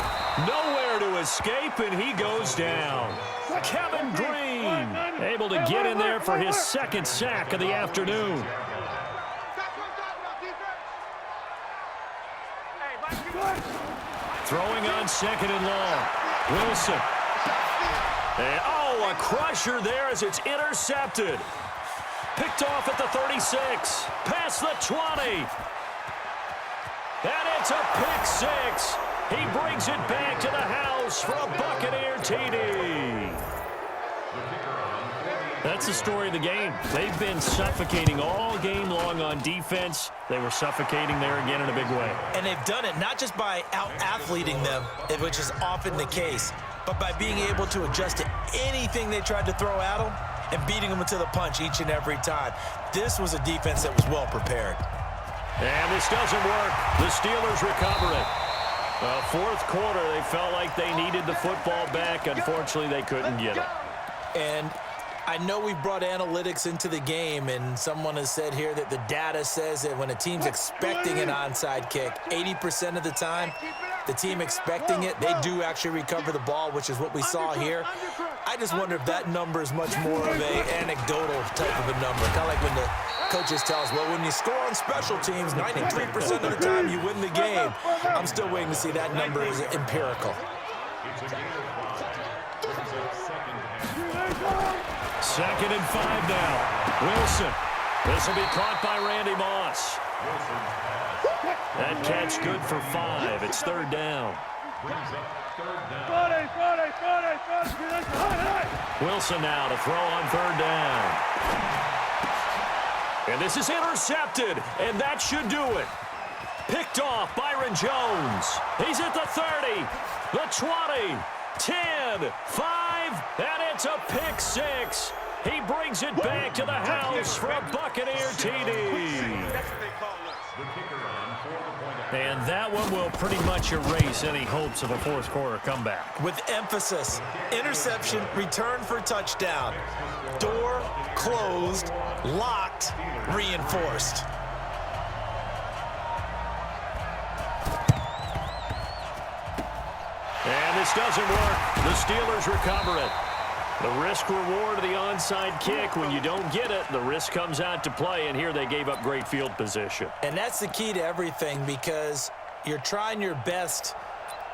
Nowhere to escape, and he goes down. Kevin Green able to get in there for his 2nd sack of the afternoon. Throwing on 2nd and long. Wilson. And, a crusher there as it's intercepted. Picked off at the 36. Past the 20. And it's a pick 6. He brings it back to the house for a Buccaneer TD. That's the story of the game. They've been suffocating all game long on defense. They were suffocating there again in a big way. And they've done it not just by out-athleting them, which is often the case, but by being able to adjust to anything they tried to throw at them and beating them to the punch each and every time. This was a defense that was well prepared. And this doesn't work. The Steelers recover it. 4th quarter, they felt like they needed the football back. Unfortunately, they couldn't get it. And I know we brought analytics into the game, and someone has said here that the data says that when a team's expecting an onside kick, 80% of the time, the team expecting it, they do actually recover the ball, which is what we saw here. I just wonder if that number is much more of an anecdotal type of a number. Kind of like when the coaches tell us, well, when you score on special teams, 93% of the time you win the game. I'm still waiting to see that number is empirical. It's a gain of 5. Brings up 2nd and 2nd and 5 now. Wilson. This will be caught by Randy Moss. That catch good for 5. It's 3rd down. brings up 3rd down. Wilson now to throw on 3rd down. And this is intercepted, and that should do it. Picked off Byron Jones. He's at the 30, the 20, 10, 5, and it's a pick 6. He brings it back to the house for a Buccaneer TD. And that one will pretty much erase any hopes of a fourth quarter comeback. With emphasis, interception, return for touchdown. Door closed, locked, reinforced. And this doesn't work. The Steelers recover it. The risk reward of the onside kick. When you don't get it, the risk comes out to play, and here they gave up great field position. And that's the key to everything, because you're trying your best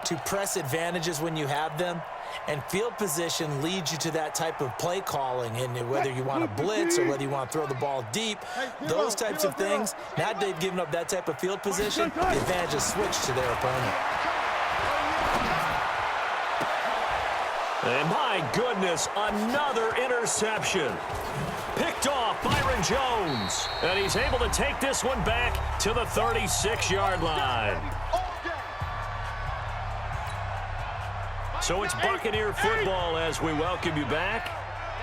to press advantages when you have them, and field position leads you to that type of play calling. And whether you want to blitz or whether you want to throw the ball deep, those types of things, now they've given up that type of field position, the advantage is switched to their opponent. And my goodness, another interception. Picked off Byron Jones. And he's able to take this one back to the 36-yard line. So it's Buccaneer football as we welcome you back.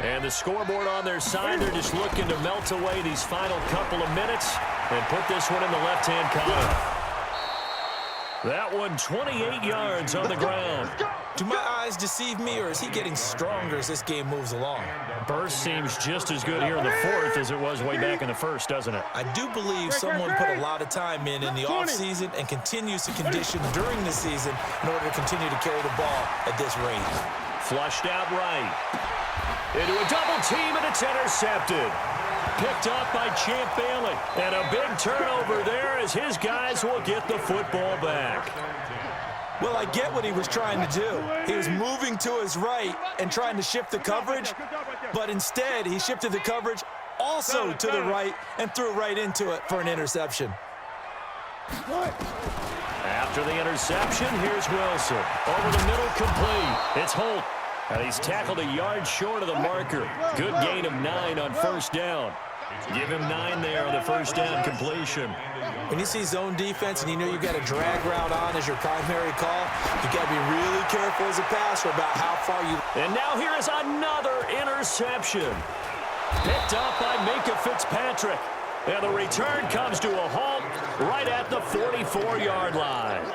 And the scoreboard on their side, they're just looking to melt away these final couple of minutes and put this one in the left-hand column. That one 28 yards on the ground. Do my eyes deceive me, or is he getting stronger as this game moves along? Burst seems just as good here in the fourth as it was way back in the first, doesn't it? I do believe someone put a lot of time in the offseason and continues to condition during the season in order to continue to carry the ball at this rate. Flushed out right. Into a double team, and it's intercepted. Picked up by Champ Bailey. And a big turnover there as his guys will get the football back. Well, I get what he was trying to do. He was moving to his right and trying to shift the coverage, but instead he shifted the coverage also to the right and threw right into it for an interception. After the interception, here's Wilson. Over the middle, complete. It's Holt. And he's tackled a yard short of the marker. Good gain of 9 on first down. Give him 9 there on the first down completion. When you see zone defense and you know you've got a drag route on as your primary call, you've got to be really careful as a passer about how far you... And now here is another interception. Picked up by Minka Fitzpatrick. And the return comes to a halt right at the 44-yard line.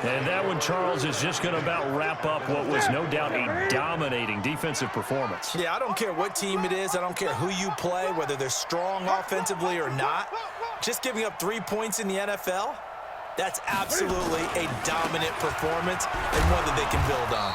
And that one, Charles, is just going to about wrap up what was no doubt a dominating defensive performance. Yeah, I don't care what team it is. I don't care who you play, whether they're strong offensively or not. Just giving up 3 points in the NFL, that's absolutely a dominant performance and one that they can build on.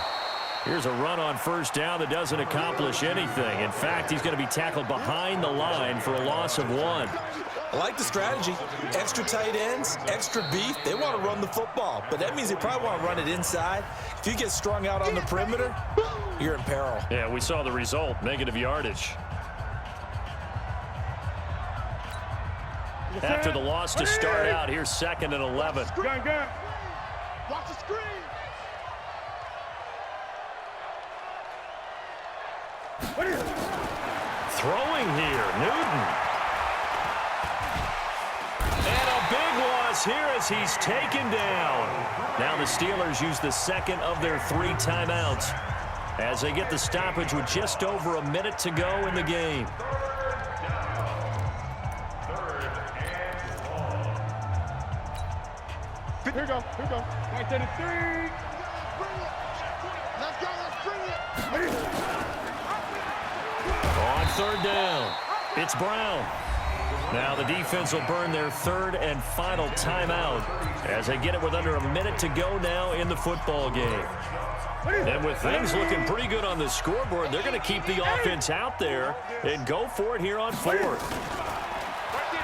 Here's a run on first down that doesn't accomplish anything. In fact, he's going to be tackled behind the line for a loss of 1. I like the strategy. Extra tight ends, extra beef. They want to run the football, but that means they probably want to run it inside. If you get strung out on the perimeter, you're in peril. Yeah, we saw the result, negative yardage. After the loss to start out, here's 2nd and 11. Watch the screen. Throwing here, Newton. And a big loss here as he's taken down. Now the Steelers use the second of their 3 timeouts as they get the stoppage with just over a minute to go in the game. Here we go. Right to the 3. Let's go. Let's bring it. On third down, it's Brown. Now the defense will burn their 3rd and final timeout as they get it with under a minute to go now in the football game. And with things looking pretty good on the scoreboard, they're going to keep the offense out there and go for it here on 4th.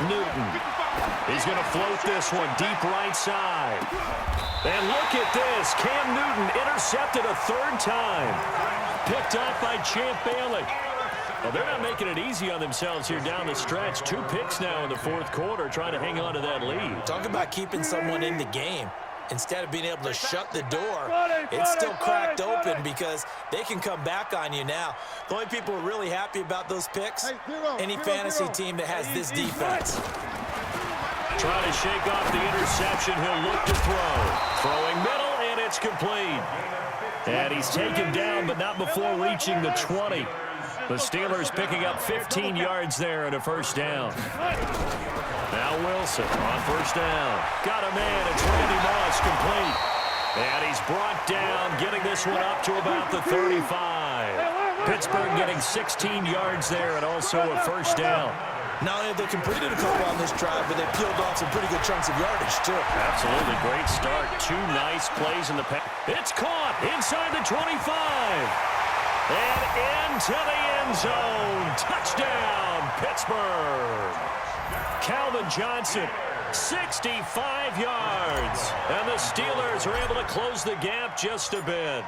Newton. He's going to float this one deep right side. And look at this. Cam Newton intercepted a 3rd time. Picked up by Champ Bailey. Well, they're not making it easy on themselves here down the stretch. 2 picks now in the 4th quarter, trying to hang on to that lead. Talk about keeping someone in the game. Instead of being able to shut the door, it's still cracked open because they can come back on you now. The only people who are really happy about those picks, any fantasy team that has this defense. Trying to shake off the interception. He'll look to throw. Throwing middle, and it's complete. And he's taken down, but not before reaching the 20. The Steelers picking up 15 yards there and a first down. Now Wilson on first down. Got a man. It's Randy Moss, complete. And he's brought down, getting this one up to about the 35. Pittsburgh getting 16 yards there and also a first down. Not only have they completed a couple on this drive, but they peeled off some pretty good chunks of yardage, too. Absolutely great start. 2 nice plays in the pass. It's caught inside the 25. And into the end zone. Touchdown, Pittsburgh. Calvin Johnson, 65 yards. And the Steelers are able to close the gap just a bit.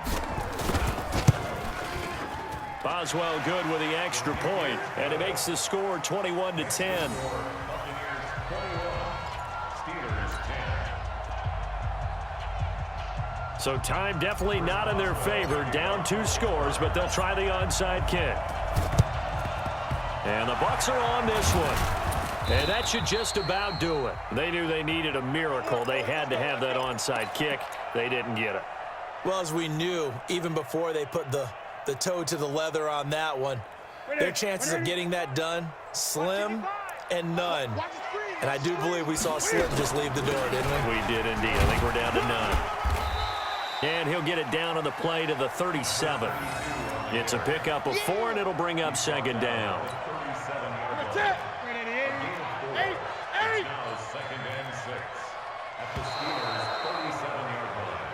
Boswell good with the extra point, and it makes the score 21-10. So time definitely not in their favor. Down 2 scores, but they'll try the onside kick. And the Bucs are on this one. And that should just about do it. They knew they needed a miracle. They had to have that onside kick. They didn't get it. Well, as we knew, even before they put the toe to the leather on that one, their chances of getting that done, slim and none. And I do believe we saw Slim just leave the door, didn't we? We did indeed. I think we're down to none. And he'll get it down on the play to the 37. It's a pickup of 4, and it'll bring up second down. Now second and 6 at the Steelers' 37-yard line.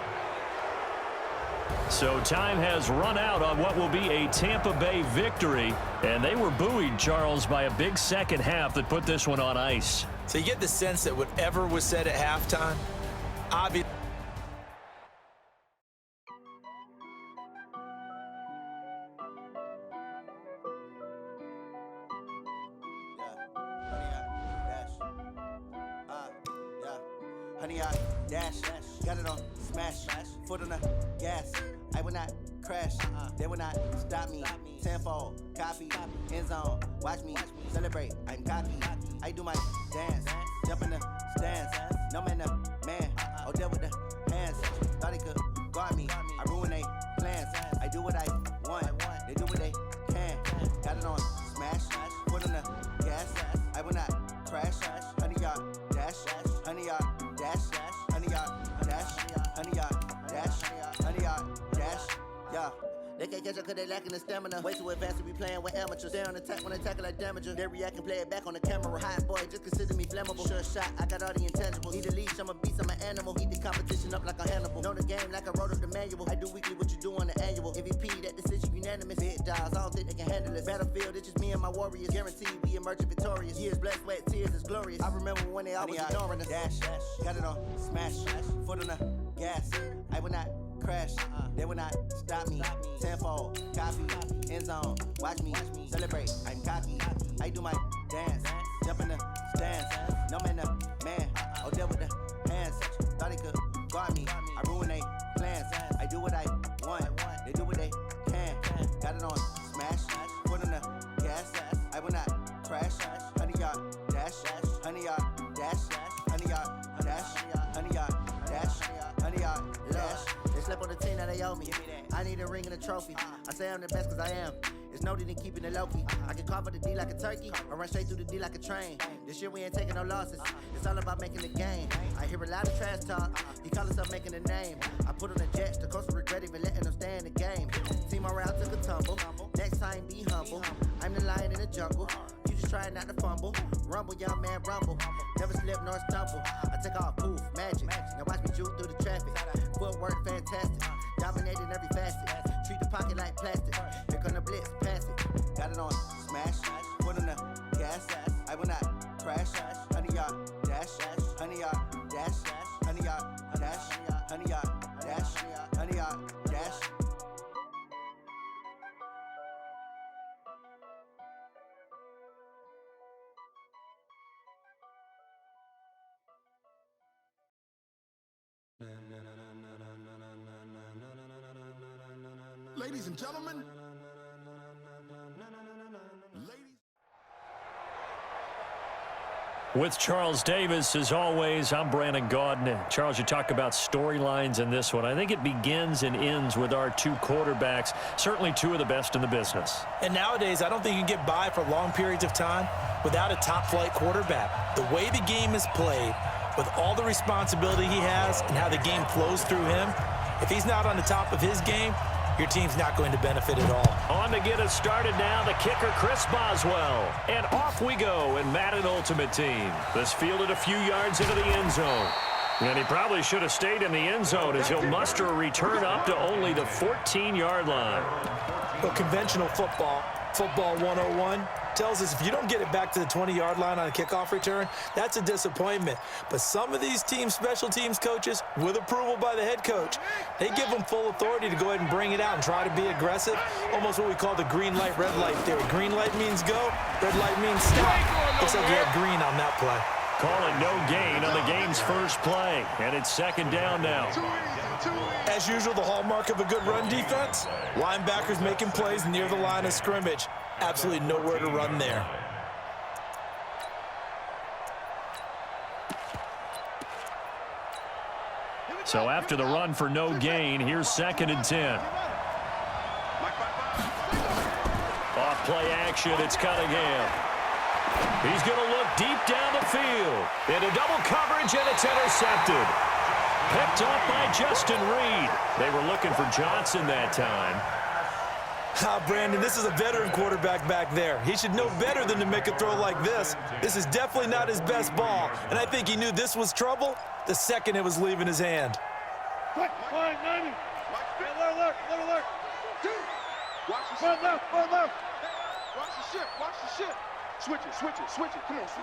So time has run out on what will be a Tampa Bay victory. And they were buoyed, Charles, by a big second half that put this one on ice. So you get the sense that whatever was said at halftime, obviously, Honey, I dash, got it on smash, foot on the gas. I will not crash, they will not stop me. Tenfold, copy, end zone, watch me celebrate. I'm cocky, I do my dance, jump in the stands. No man, oh, deal with the hands. Thought he could guard me, I ruin they plans. I do what I want, they do what they can. Got it on smash, foot on the gas. I will not crash, honey, y'all dash, honey, y'all dash, honey, y'all dash, honey, y'all dash, honey, y'all dash, yeah. They can't catch up cause they lacking the stamina. Way too advanced to be playing with amateurs. Stay on attack when they tackle like damager. They react and play it back on the camera. Hot boy, just consider me flammable. Sure shot, I got all the intangibles. Need a leash, I'm a beast, I'm an animal. Heat the competition up like a Hannibal. Know the game like I wrote up the manual. I do weekly what you do on the annual. MVP, that decision unanimous. Big dogs, I don't think they can handle this. Battlefield, it's just me and my warriors. Guaranteed we emerge victorious. Years, blood, sweat, tears, it's glorious. I remember when they always ignoring us. Dash, got it on smash, foot on the gas. I will not crash, they will not stop me. Tenfold, copy, end zone, watch me celebrate. I'm cocky, I do my dance, jump in the stands. No man, oh, deal with the hands. Thought he could guard me, I ruin they plans. I do what I want, they do what they can. Got it on smash, foot on the gas. I will not crash, honey, y'all dash, honey, y'all dash, honey, y'all dash, honey, y'all dash, honey, y'all dash. Slept on the team that they owe me. I need a ring and a trophy. I say I'm the best cause I am. It's no need in keeping it low-key. I can carve the D like a turkey or run straight through the D like a train. This year we ain't taking no losses. It's all about making the game. I hear a lot of trash talk. He call himself making a name. I put on the Jets. The coach will regret even letting them stay in the game. Team morale took a tumble. Next time be humble. I'm the lion in the jungle. You just trying not to fumble. Rumble, young man, rumble. Never slip nor stumble. I take off, poof, magic. Now watch me juke through the traffic. Footwork fantastic. Dominating every facet. Treat the pocket like plastic. Here come the blitz, pass it. Got it on smash. Foot on the gas. I will not crash. Honey, y'all dash. Honey, y'all dash. Honey, y'all dash. Honey, y'all dash. Honey, y'all dash. Ladies and gentlemen, With Charles Davis, as always, I'm Brandon Gaudin. Charles, you talk about storylines in this one. I think it begins and ends with our 2 quarterbacks, certainly 2 of the best in the business. And nowadays, I don't think you can get by for long periods of time without a top-flight quarterback. The way the game is played, with all the responsibility he has and how the game flows through him, if he's not on the top of his game, your team's not going to benefit at all. On to get us started now, the kicker, Chris Boswell. And off we go in Madden Ultimate Team. This fielded a few yards into the end zone. And he probably should have stayed in the end zone as he'll muster a return up to only the 14-yard line. Well, conventional football 101, tells us if you don't get it back to the 20-yard line on a kickoff return, that's a disappointment. But some of these special teams coaches, with approval by the head coach, they give them full authority to go ahead and bring it out and try to be aggressive, almost what we call the green light, red light theory. Green light means go, red light means stop. Looks like you had green on that play. Calling no gain on the game's first play, and it's second down now. As usual, the hallmark of a good run defense, linebackers making plays near the line of scrimmage. Absolutely nowhere to run there. So after the run for no gain, here's 2nd and 10. Off play action, it's Cunningham. He's going to look deep down the field. Into double coverage, and it's intercepted. Picked up by Justin Reed. They were looking for Johnson that time. Brandon, this is a veteran quarterback back there. He should know better than to make a throw like this. This is definitely not his best ball, and I think he knew this was trouble the second it was leaving his hand. Quick, 90. Alert. Watch the left. Watch the ship. Switch it. Come on, switch.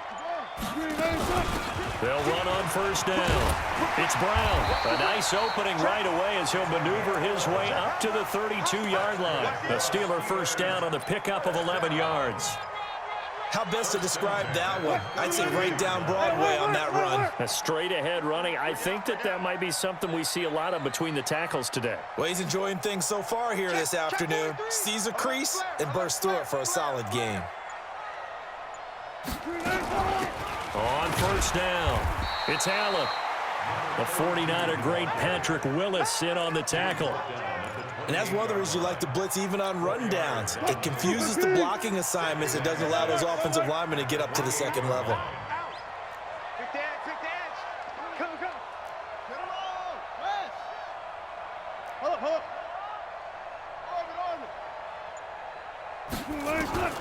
They'll run on first down. It's Brown. A nice opening right away as he'll maneuver his way up to the 32-yard line. The Steeler first down on the pickup of 11 yards. How best to describe that one? I'd say right down Broadway on that run. A straight-ahead running. I think that might be something we see a lot of between the tackles today. Well, he's enjoying things so far here this afternoon. Sees a crease and bursts through it for a solid game. On first down, it's Allen. The 49er great Patrick Willis in on the tackle. And that's one of the reasons you like to blitz even on run downs. It confuses the blocking assignments. It doesn't allow those offensive linemen to get up to the second level. Pick the edge. Come. Get him on. West. Hold up. Orbit.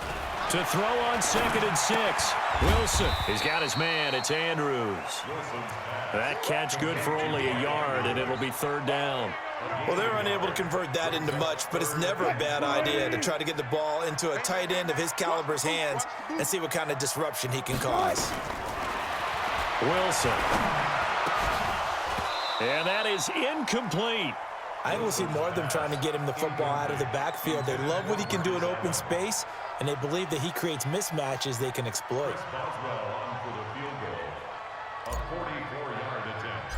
To throw on 2nd and 6. Wilson, he's got his man. It's Andrews. That catch good for only a yard, and it'll be 3rd down. Well, they're unable to convert that into much, but it's never a bad idea to try to get the ball into a tight end of his caliber's hands and see what kind of disruption he can cause. Wilson. And that is incomplete. I think we'll see more of them trying to get him the football out of the backfield. They love what he can do in open space, and they believe that he creates mismatches they can exploit. Boswell on for the field goal. A 44-yard attempt.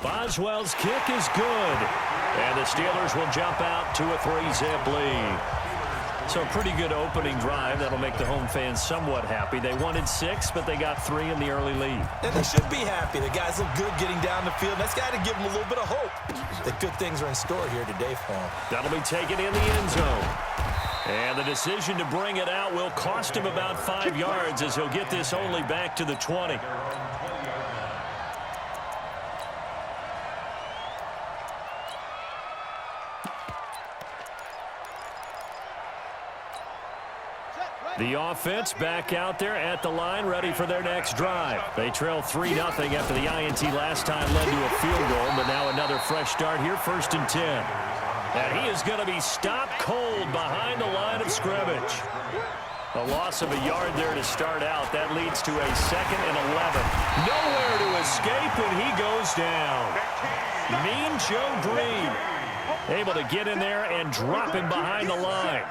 Boswell's kick is good. And the Steelers will jump out to a 3-zip lead. So a pretty good opening drive. That'll make the home fans somewhat happy. They wanted 6, but they got 3 in the early lead. And they should be happy. The guys look good getting down the field. That's got to give them a little bit of hope that good things are in store here today for them. That'll be taken in the end zone. And the decision to bring it out will cost him about 5 yards as he'll get this only back to the 20. The offense back out there at the line, ready for their next drive. They trail 3-0 after the INT last time led to a field goal, but now another fresh start here, 1st and 10. And he is going to be stopped cold behind the line of scrimmage. A loss of a yard there to start out. That leads to a 2nd and 11. Nowhere to escape, and he goes down. Mean Joe Green able to get in there and drop him behind the line.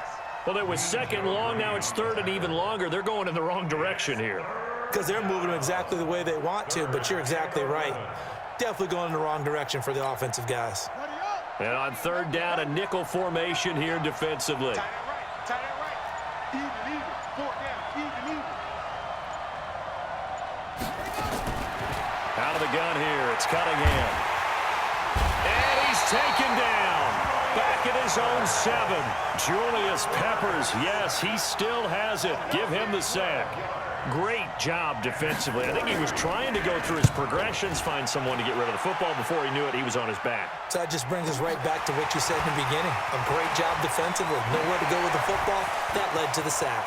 Well, it was 2nd and long. Now it's 3rd and even longer. They're going in the wrong direction here. Because they're moving them exactly the way they want to, but you're exactly right. Definitely going in the wrong direction for the offensive guys. And on 3rd down, a nickel formation here defensively. Tie that right. Even. 4th down. Even. Out of the gun here, it's Cunningham. And he's taken down. Back at his own 7. Julius Peppers, yes, he still has it. Give him the sack. Great job defensively. I think he was trying to go through his progressions, find someone to get rid of the football. Before he knew it, he was on his back. So that just brings us right back to what you said in the beginning. A great job defensively. Nowhere to go with the football. That led to the sack.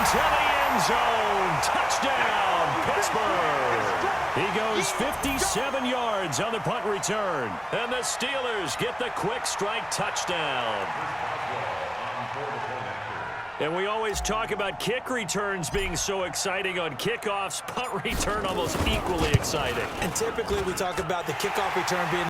into the end zone. Touchdown, Pittsburgh. He goes 57 yards on the punt return. And the Steelers get the quick strike touchdown. And we always talk about kick returns being so exciting on kickoffs. Punt return almost equally exciting. And typically we talk about the kickoff return being